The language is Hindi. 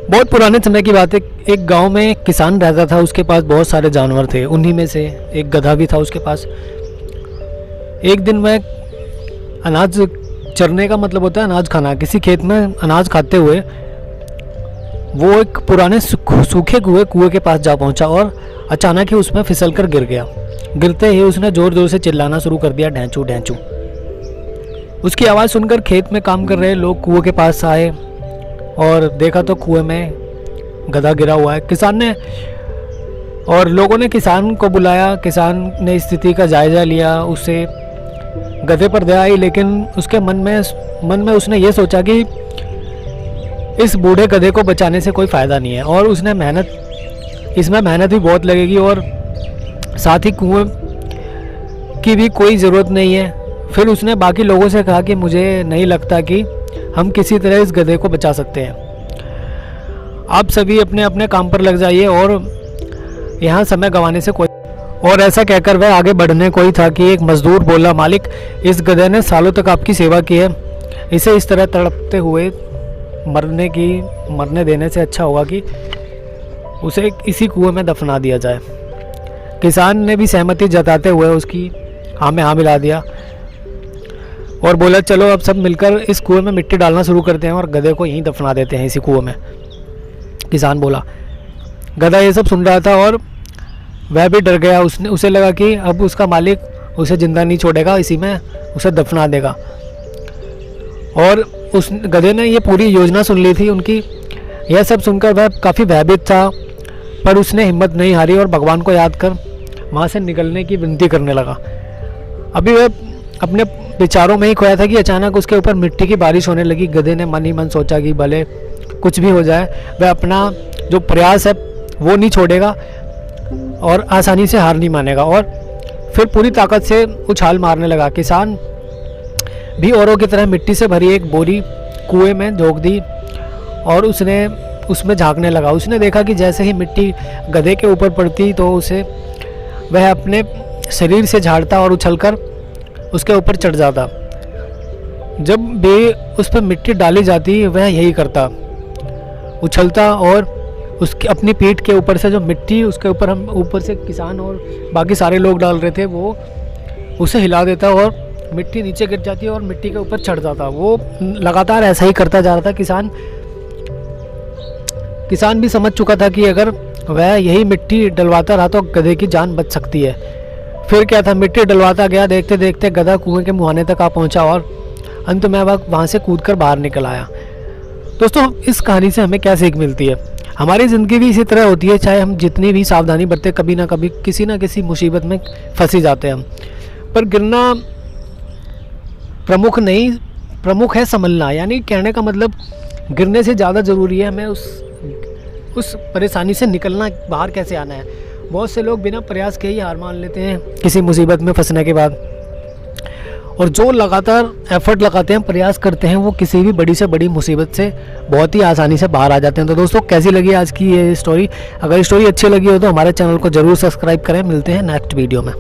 बहुत पुराने समय की बात है। एक गांव में एक किसान रहता था, उसके पास बहुत सारे जानवर थे। उन्हीं में से एक गधा भी था उसके पास। एक दिन वह अनाज चरने का मतलब होता है अनाज खाना, किसी खेत में अनाज खाते हुए वो एक पुराने सूखे कुएं के पास जा पहुंचा और अचानक ही उसमें फिसल कर गिर गया। गिरते ही उसने ज़ोर ज़ोर से चिल्लाना शुरू कर दिया, ढैंचू ढैंचू। उसकी आवाज़ सुनकर खेत में काम कर रहे लोग कुएं के पास आए और देखा तो कुएं में गधा गिरा हुआ है। किसान ने और लोगों ने किसान को बुलाया। किसान ने स्थिति का जायज़ा लिया, उसे गधे पर दया आई, लेकिन उसके मन में उसने ये सोचा कि इस बूढ़े गधे को बचाने से कोई फ़ायदा नहीं है और उसने इसमें मेहनत भी बहुत लगेगी और साथ ही कुएं की भी कोई ज़रूरत नहीं है। फिर उसने बाकी लोगों से कहा कि मुझे नहीं लगता कि हम किसी तरह इस गधे को बचा सकते हैं। आप सभी अपने अपने काम पर लग जाइए और यहाँ समय गंवाने से कोई। और ऐसा कहकर वह आगे बढ़ने को ही था कि एक मजदूर बोला, मालिक, इस गधे ने सालों तक आपकी सेवा की है, इसे इस तरह तड़पते हुए मरने देने से अच्छा होगा कि उसे इसी कुएं में दफना दिया जाए। किसान ने भी सहमति जताते हुए उसकी हाँ में हाँ मिला दिया और बोला, चलो अब सब मिलकर इस कुएं में मिट्टी डालना शुरू करते हैं और गधे को यहीं दफना देते हैं, इसी कुएं में। किसान बोला। गधा ये सब सुन रहा था और वह भी डर गया। उसे लगा कि अब उसका मालिक उसे जिंदा नहीं छोड़ेगा, इसी में उसे दफना देगा। और उस गधे ने ये पूरी योजना सुन ली थी उनकी। यह सब सुनकर वह काफ़ी भयभीत था, पर उसने हिम्मत नहीं हारी और भगवान को याद कर वहाँ से निकलने की विनती करने लगा। अभी वह अपने विचारों में ही खोया था कि अचानक उसके ऊपर मिट्टी की बारिश होने लगी। गधे ने मन ही मन सोचा कि भले कुछ भी हो जाए, वह अपना जो प्रयास है वो नहीं छोड़ेगा और आसानी से हार नहीं मानेगा। और फिर पूरी ताकत से उछाल मारने लगा। किसान भी औरों की तरह मिट्टी से भरी एक बोरी कुएं में झोंक दी और उसने उसमें झांकने लगा। उसने देखा कि जैसे ही मिट्टी गधे के ऊपर पड़ती तो वह अपने शरीर से झाड़ता और उछलकर उसके ऊपर चढ़ जाता। जब भी उस पर मिट्टी डाली जाती वह यही करता, उछलता और उसकी अपनी पीठ के ऊपर से जो मिट्टी उसके ऊपर हम ऊपर से किसान और बाकी सारे लोग डाल रहे थे वो उसे हिला देता और मिट्टी नीचे गिर जाती और मिट्टी के ऊपर चढ़ जाता। वो लगातार ऐसा ही करता जा रहा था। किसान भी समझ चुका था कि अगर वह यही मिट्टी डलवाता रहा तो गधे की जान बच सकती है। फिर क्या था, मिट्टी डलवाता गया। देखते देखते गधा कुएं के मुहाने तक आ पहुंचा और अंत में वह वहाँ से कूदकर बाहर निकल आया। दोस्तों, इस कहानी से हमें क्या सीख मिलती है? हमारी ज़िंदगी भी इसी तरह होती है। चाहे हम जितनी भी सावधानी बरतें, कभी ना कभी किसी ना किसी मुसीबत में फंसी जाते हैं हम। पर गिरना प्रमुख नहीं, प्रमुख है संभलना। यानी कहने का मतलब गिरने से ज़्यादा ज़रूरी है हमें उस परेशानी से निकलना, बाहर कैसे आना है। बहुत से लोग बिना प्रयास के ही हार मान लेते हैं किसी मुसीबत में फंसने के बाद, और जो लगातार एफर्ट लगाते हैं, प्रयास करते हैं, वो किसी भी बड़ी से बड़ी मुसीबत से बहुत ही आसानी से बाहर आ जाते हैं। तो दोस्तों, कैसी लगी आज की ये स्टोरी? अगर स्टोरी अच्छी लगी हो तो हमारे चैनल को ज़रूर सब्सक्राइब करें। मिलते हैं नेक्स्ट वीडियो में।